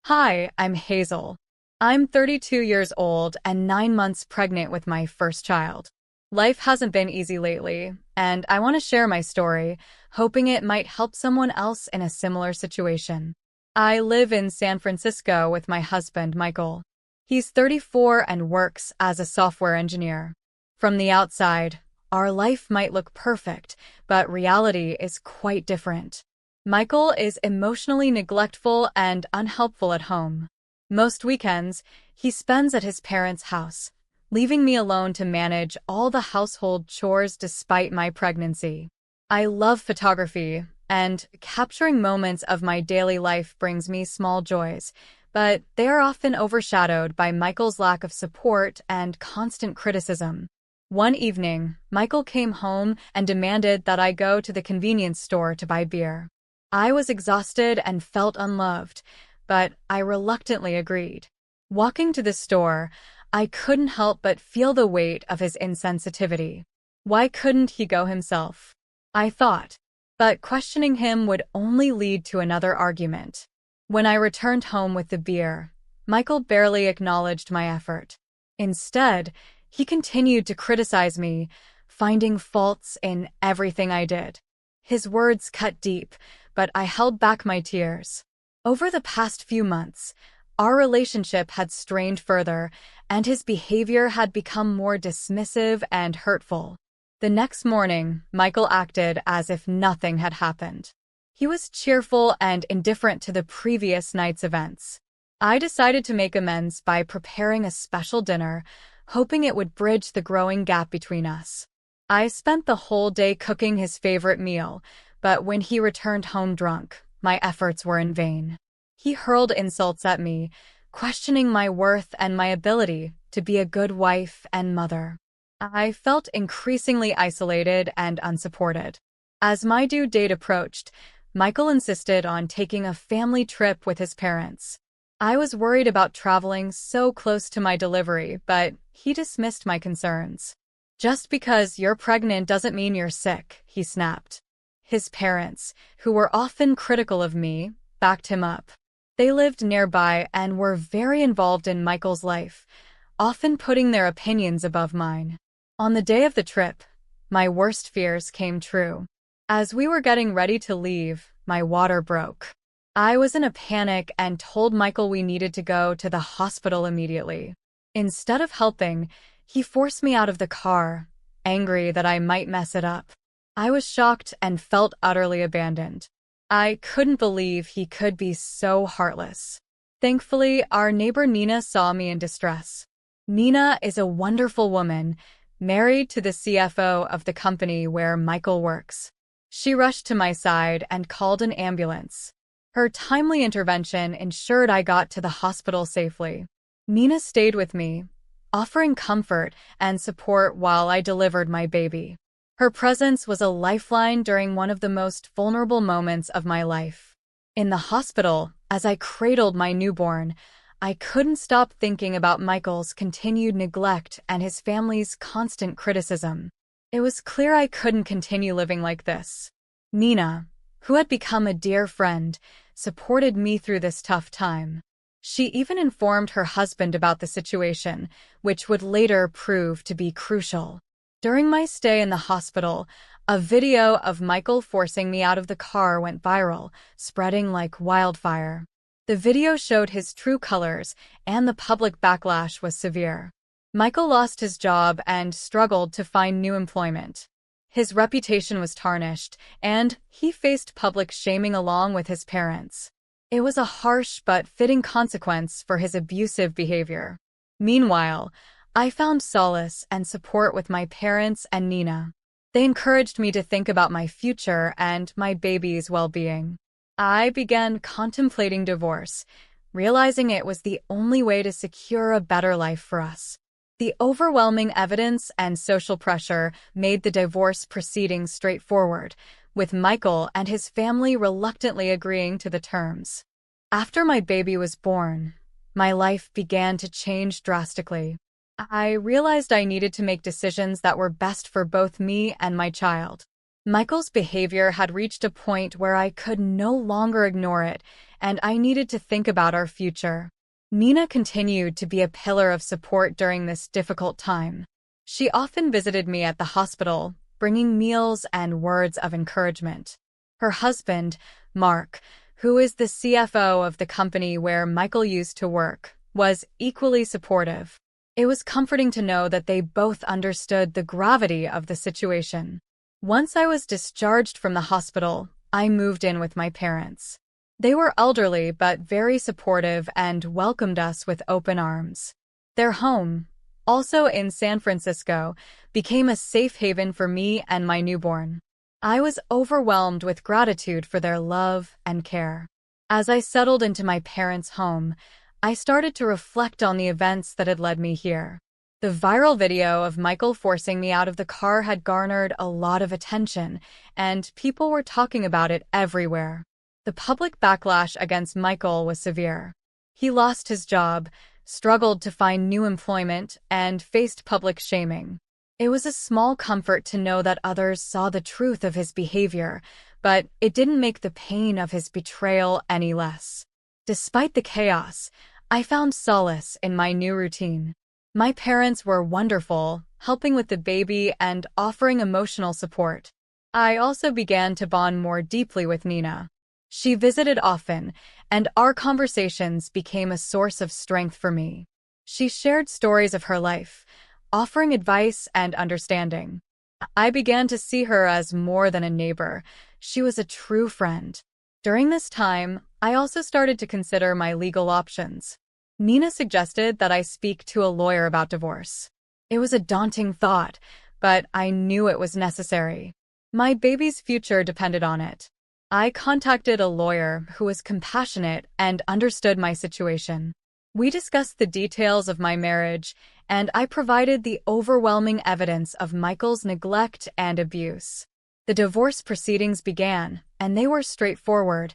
Hi, I'm Hazel. I'm 32 years old and 9 months pregnant with my first child. Life hasn't been easy lately, and I want to share my story, hoping it might help someone else in a similar situation. I live in San Francisco with my husband, Michael. He's 34 and works as a software engineer. From the outside, our life might look perfect, but reality is quite different. Michael is emotionally neglectful and unhelpful at home. Most weekends, he spends at his parents' house, leaving me alone to manage all the household chores despite my pregnancy. I love photography, and capturing moments of my daily life brings me small joys, but they are often overshadowed by Michael's lack of support and constant criticism. One evening, Michael came home and demanded that I go to the convenience store to buy beer. I was exhausted and felt unloved, but I reluctantly agreed. Walking to the store, I couldn't help but feel the weight of his insensitivity. Why couldn't he go himself? I thought. But questioning him would only lead to another argument. When I returned home with the beer, Michael barely acknowledged my effort. Instead, he continued to criticize me, finding faults in everything I did. His words cut deep, but I held back my tears. Over the past few months, our relationship had strained further, and his behavior had become more dismissive and hurtful. The next morning, Michael acted as if nothing had happened. He was cheerful and indifferent to the previous night's events. I decided to make amends by preparing a special dinner, hoping it would bridge the growing gap between us. I spent the whole day cooking his favorite meal, but when he returned home drunk, my efforts were in vain. He hurled insults at me, questioning my worth and my ability to be a good wife and mother. I felt increasingly isolated and unsupported. As my due date approached, Michael insisted on taking a family trip with his parents. I was worried about traveling so close to my delivery, but he dismissed my concerns. "Just because you're pregnant doesn't mean you're sick," he snapped. His parents, who were often critical of me, backed him up. They lived nearby and were very involved in Michael's life, often putting their opinions above mine. On the day of the trip, my worst fears came true. As we were getting ready to leave, my water broke. I was in a panic and told Michael we needed to go to the hospital immediately. Instead of helping, he forced me out of the car, angry that I might mess it up. I was shocked and felt utterly abandoned. I couldn't believe he could be so heartless. Thankfully, our neighbor Nina saw me in distress. Nina is a wonderful woman, married to the CFO of the company where Michael works. She rushed to my side and called an ambulance. Her timely intervention ensured I got to the hospital safely. Nina stayed with me, offering comfort and support while I delivered my baby. Her presence was a lifeline during one of the most vulnerable moments of my life. In the hospital, as I cradled my newborn, I couldn't stop thinking about Michael's continued neglect and his family's constant criticism. It was clear I couldn't continue living like this. Nina, who had become a dear friend, supported me through this tough time. She even informed her husband about the situation, which would later prove to be crucial. During my stay in the hospital, a video of Michael forcing me out of the car went viral, spreading like wildfire. The video showed his true colors, and the public backlash was severe. Michael lost his job and struggled to find new employment. His reputation was tarnished, and he faced public shaming along with his parents. It was a harsh but fitting consequence for his abusive behavior. Meanwhile, I found solace and support with my parents and Nina. They encouraged me to think about my future and my baby's well-being. I began contemplating divorce, realizing it was the only way to secure a better life for us. The overwhelming evidence and social pressure made the divorce proceedings straightforward, with Michael and his family reluctantly agreeing to the terms. After my baby was born, my life began to change drastically. I realized I needed to make decisions that were best for both me and my child. Michael's behavior had reached a point where I could no longer ignore it, and I needed to think about our future. Nina continued to be a pillar of support during this difficult time. She often visited me at the hospital, bringing meals and words of encouragement. Her husband, Mark, who is the CFO of the company where Michael used to work, was equally supportive. It was comforting to know that they both understood the gravity of the situation. Once I was discharged from the hospital, I moved in with my parents. They were elderly but very supportive and welcomed us with open arms. Their home, also in San Francisco, became a safe haven for me and my newborn. I was overwhelmed with gratitude for their love and care. As I settled into my parents' home, I started to reflect on the events that had led me here. The viral video of Michael forcing me out of the car had garnered a lot of attention, and people were talking about it everywhere. The public backlash against Michael was severe. He lost his job, struggled to find new employment, and faced public shaming. It was a small comfort to know that others saw the truth of his behavior, but it didn't make the pain of his betrayal any less. Despite the chaos, I found solace in my new routine. My parents were wonderful, helping with the baby and offering emotional support. I also began to bond more deeply with Nina. She visited often, and our conversations became a source of strength for me. She shared stories of her life, offering advice and understanding. I began to see her as more than a neighbor. She was a true friend. During this time, I also started to consider my legal options. Nina suggested that I speak to a lawyer about divorce. It was a daunting thought, but I knew it was necessary. My baby's future depended on it. I contacted a lawyer who was compassionate and understood my situation. We discussed the details of my marriage, and I provided the overwhelming evidence of Michael's neglect and abuse. The divorce proceedings began, and they were straightforward,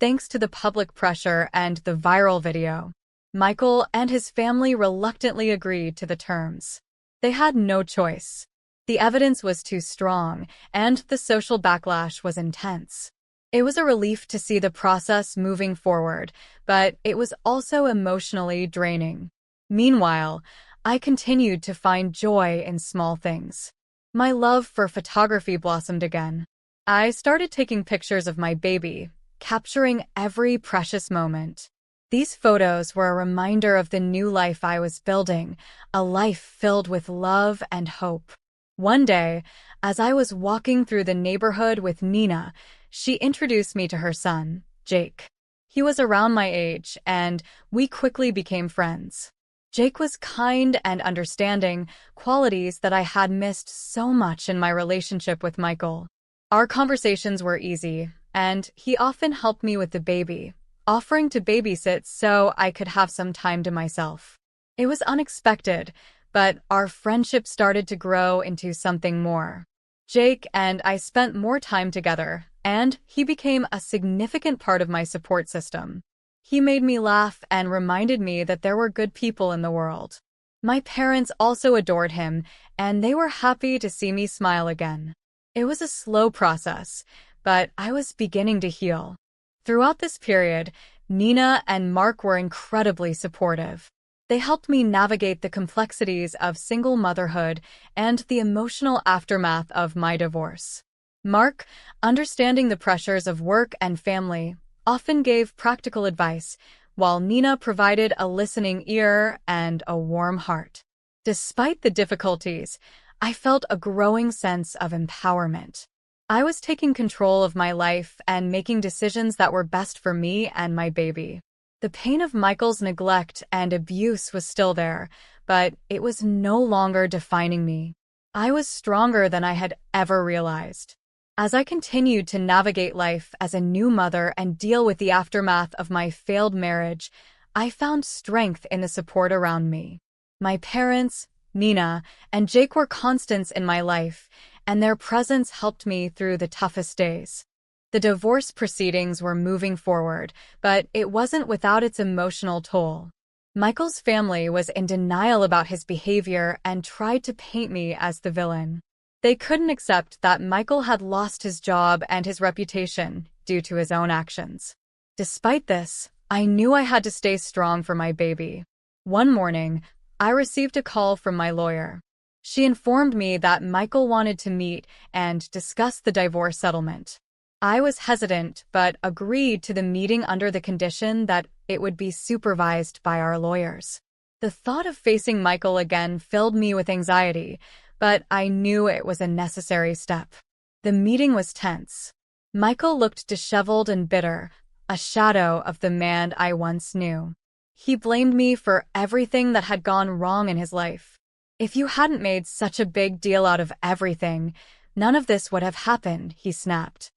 thanks to the public pressure and the viral video. Michael and his family reluctantly agreed to the terms. They had no choice. The evidence was too strong, and the social backlash was intense. It was a relief to see the process moving forward, but it was also emotionally draining. Meanwhile, I continued to find joy in small things. My love for photography blossomed again. I started taking pictures of my baby, capturing every precious moment. These photos were a reminder of the new life I was building, a life filled with love and hope. One day, as I was walking through the neighborhood with Nina, she introduced me to her son, Jake. He was around my age, and we quickly became friends. Jake was kind and understanding, qualities that I had missed so much in my relationship with Michael. Our conversations were easy, and he often helped me with the baby, offering to babysit so I could have some time to myself. It was unexpected, but our friendship started to grow into something more. Jake and I spent more time together, and he became a significant part of my support system. He made me laugh and reminded me that there were good people in the world. My parents also adored him, and they were happy to see me smile again. It was a slow process, but I was beginning to heal. Throughout this period, Nina and Mark were incredibly supportive. They helped me navigate the complexities of single motherhood and the emotional aftermath of my divorce. Mark, understanding the pressures of work and family, often gave practical advice, while Nina provided a listening ear and a warm heart. Despite the difficulties, I felt a growing sense of empowerment. I was taking control of my life and making decisions that were best for me and my baby. The pain of Michael's neglect and abuse was still there, but it was no longer defining me. I was stronger than I had ever realized. As I continued to navigate life as a new mother and deal with the aftermath of my failed marriage, I found strength in the support around me. My parents, Nina, and Jake were constants in my life, and their presence helped me through the toughest days. The divorce proceedings were moving forward, but it wasn't without its emotional toll. Michael's family was in denial about his behavior and tried to paint me as the villain. They couldn't accept that Michael had lost his job and his reputation due to his own actions. Despite this, I knew I had to stay strong for my baby. One morning, I received a call from my lawyer. She informed me that Michael wanted to meet and discuss the divorce settlement. I was hesitant, but agreed to the meeting under the condition that it would be supervised by our lawyers. The thought of facing Michael again filled me with anxiety, but I knew it was a necessary step. The meeting was tense. Michael looked disheveled and bitter, a shadow of the man I once knew. He blamed me for everything that had gone wrong in his life. "If you hadn't made such a big deal out of everything, none of this would have happened," he snapped.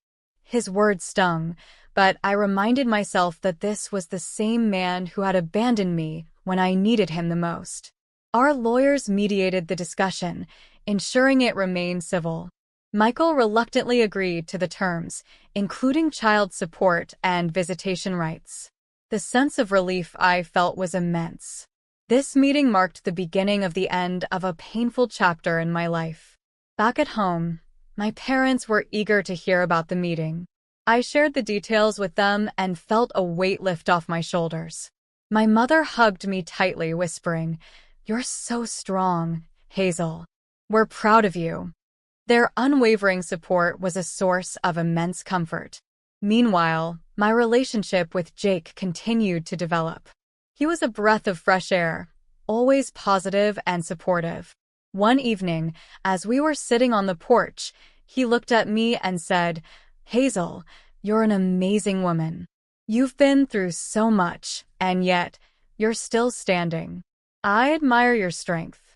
His words stung, but I reminded myself that this was the same man who had abandoned me when I needed him the most. Our lawyers mediated the discussion, ensuring it remained civil. Michael reluctantly agreed to the terms, including child support and visitation rights. The sense of relief I felt was immense. This meeting marked the beginning of the end of a painful chapter in my life. Back at home, my parents were eager to hear about the meeting. I shared the details with them and felt a weight lift off my shoulders. My mother hugged me tightly, whispering, "You're so strong, Hazel. We're proud of you." Their unwavering support was a source of immense comfort. Meanwhile, my relationship with Jake continued to develop. He was a breath of fresh air, always positive and supportive. One evening, as we were sitting on the porch, he looked at me and said, "Hazel, you're an amazing woman. You've been through so much, and yet, you're still standing. I admire your strength."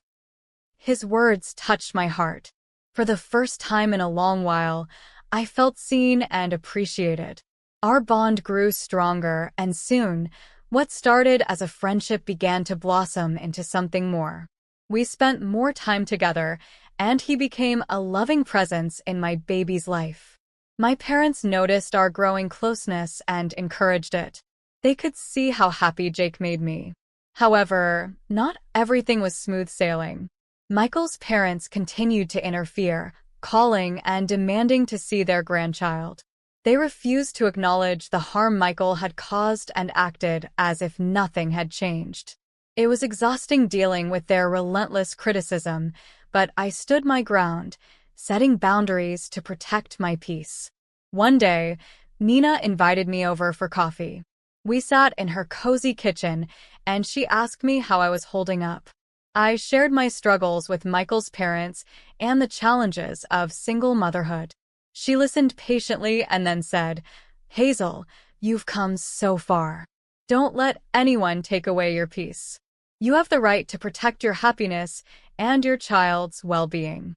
His words touched my heart. For the first time in a long while, I felt seen and appreciated. Our bond grew stronger, and soon, what started as a friendship began to blossom into something more. We spent more time together, and he became a loving presence in my baby's life. My parents noticed our growing closeness and encouraged it. They could see how happy Jake made me. However, not everything was smooth sailing. Michael's parents continued to interfere, calling and demanding to see their grandchild. They refused to acknowledge the harm Michael had caused and acted as if nothing had changed. It was exhausting dealing with their relentless criticism, but I stood my ground, setting boundaries to protect my peace. One day, Nina invited me over for coffee. We sat in her cozy kitchen, and she asked me how I was holding up. I shared my struggles with Michael's parents and the challenges of single motherhood. She listened patiently and then said, "Hazel, you've come so far. Don't let anyone take away your peace. You have the right to protect your happiness and your child's well-being."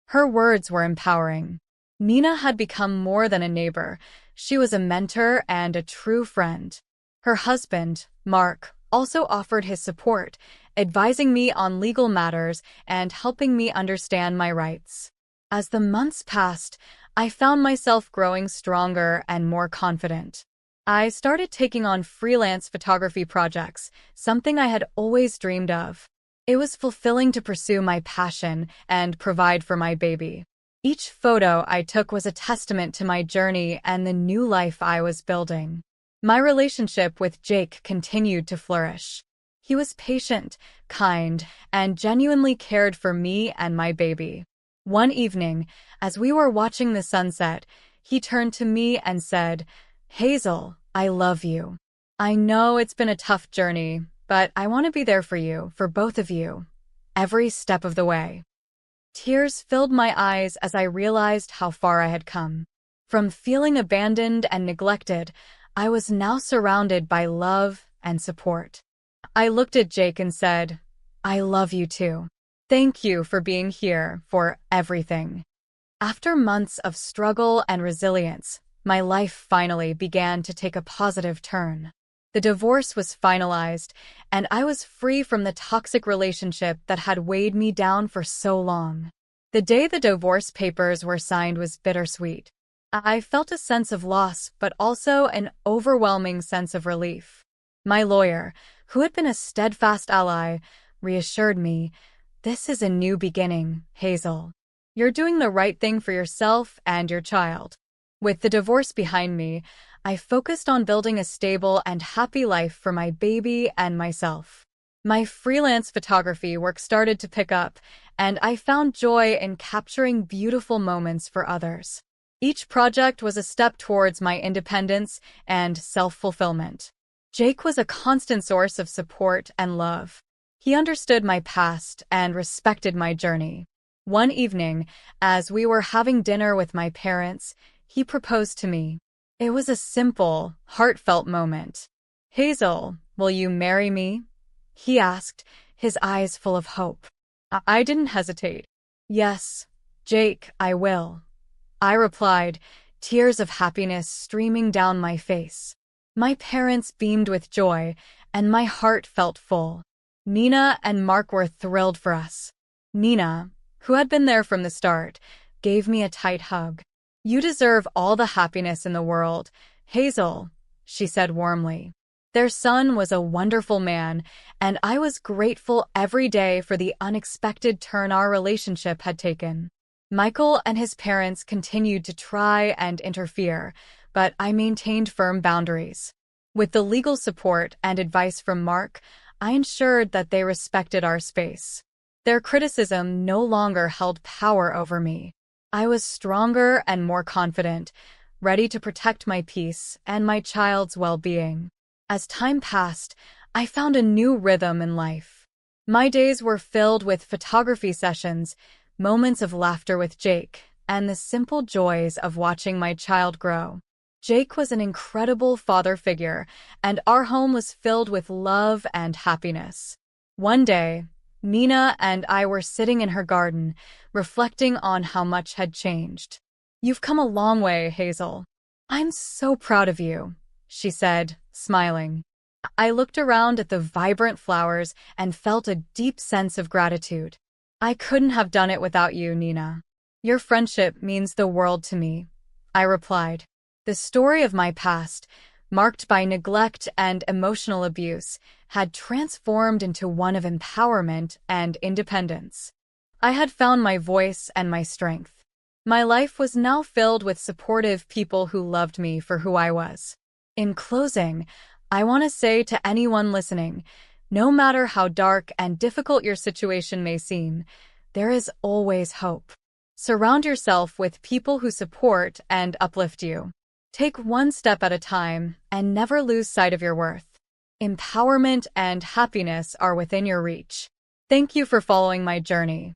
Her words were empowering. Nina had become more than a neighbor. She was a mentor and a true friend. Her husband, Mark, also offered his support, advising me on legal matters and helping me understand my rights. As the months passed, I found myself growing stronger and more confident. I started taking on freelance photography projects, something I had always dreamed of. It was fulfilling to pursue my passion and provide for my baby. Each photo I took was a testament to my journey and the new life I was building. My relationship with Jake continued to flourish. He was patient, kind, and genuinely cared for me and my baby. One evening, as we were watching the sunset, he turned to me and said, "Hazel, I love you. I know it's been a tough journey, but I want to be there for you, for both of you, every step of the way." Tears filled my eyes as I realized how far I had come. From feeling abandoned and neglected, I was now surrounded by love and support. I looked at Jake and said, "I love you too. Thank you for being here, for everything." After months of struggle and resilience, my life finally began to take a positive turn. The divorce was finalized, and I was free from the toxic relationship that had weighed me down for so long. The day the divorce papers were signed was bittersweet. I felt a sense of loss, but also an overwhelming sense of relief. My lawyer, who had been a steadfast ally, reassured me, "This is a new beginning, Hazel. You're doing the right thing for yourself and your child." With the divorce behind me, I focused on building a stable and happy life for my baby and myself. My freelance photography work started to pick up, and I found joy in capturing beautiful moments for others. Each project was a step towards my independence and self-fulfillment. Jake was a constant source of support and love. He understood my past and respected my journey. One evening, as we were having dinner with my parents, he proposed to me. It was a simple, heartfelt moment. "Hazel, will you marry me?" he asked, his eyes full of hope. I didn't hesitate. "Yes, Jake, I will," I replied, tears of happiness streaming down my face. My parents beamed with joy, and my heart felt full. Nina and Mark were thrilled for us. Nina, who had been there from the start, gave me a tight hug. "You deserve all the happiness in the world, Hazel," she said warmly. Their son was a wonderful man, and I was grateful every day for the unexpected turn our relationship had taken. Michael and his parents continued to try and interfere, but I maintained firm boundaries. With the legal support and advice from Mark, I ensured that they respected our space. Their criticism no longer held power over me. I was stronger and more confident, ready to protect my peace and my child's well-being. As time passed, I found a new rhythm in life. My days were filled with photography sessions, moments of laughter with Jake, and the simple joys of watching my child grow. Jake was an incredible father figure, and our home was filled with love and happiness. One day, Nina and I were sitting in her garden, reflecting on how much had changed. "You've come a long way, Hazel. I'm so proud of you," she said, smiling. I looked around at the vibrant flowers and felt a deep sense of gratitude. "I couldn't have done it without you, Nina. Your friendship means the world to me," I replied. The story of my past, marked by neglect and emotional abuse, had transformed into one of empowerment and independence. I had found my voice and my strength. My life was now filled with supportive people who loved me for who I was. In closing, I want to say to anyone listening, no matter how dark and difficult your situation may seem, there is always hope. Surround yourself with people who support and uplift you. Take one step at a time and never lose sight of your worth. Empowerment and happiness are within your reach. Thank you for following my journey.